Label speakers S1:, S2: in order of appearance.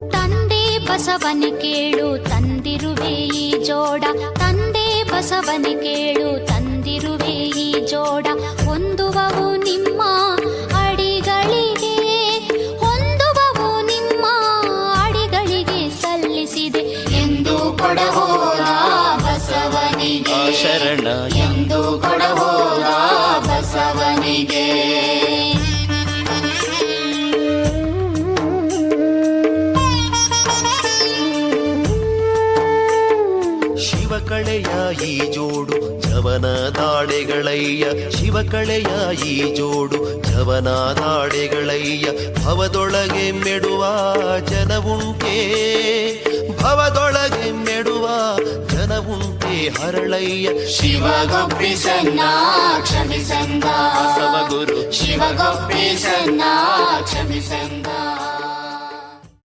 S1: ತಂದೆ ಬಸವನಿ ಕೇಳು ತಂದಿರುವೆ ಈ ಜೋಡ, ತಂದೆ ಬಸವನಿ ಕೇಳು ತಂದಿರುವೆ ಈ ಜೋಡ. ಹೊಂದುವವು ನಿಮ್ಮ ಅಡಿಗಳಿಗೆ, ಹೊಂದುವವು ನಿಮ್ಮ ಅಡಿಗಳಿಗೆ ಸಲ್ಲಿಸಿದೆ ಎಂದು ಕೊಡಹೋದ ಬಸವನಿಗೆ
S2: ಶರಣ
S1: ಎಂದು ಕೊಡಹೋದ ಬಸವನಿಗೆ.
S2: ಶಿವಕಳೆಯ ಈ ಜೋಡು ಜವನದಾಡೆಗಳಯ್ಯ, ಶಿವಕಳೆಯ ಈ ಜೋಡು ಜವನದಾಡೆಗಳಯ್ಯ. ಭವದೊಳಗೆ ಮೆಡುವ ಜನವುಂಟೆ, ಭವದೊಳಗೆ ಮೆಡುವ ಜನವುಂಟೆ ಹರಳಯ್ಯ.
S1: ಶಿವಗೊಪ್ಪಿಸನ್ನ ಕ್ಷಮಿಸಂದ
S2: ಬಸವ ಗುರು
S1: ಶಿವಗೊಪ್ಪಿಸನ್ನ ಕ್ಷಮಿಸಂದ.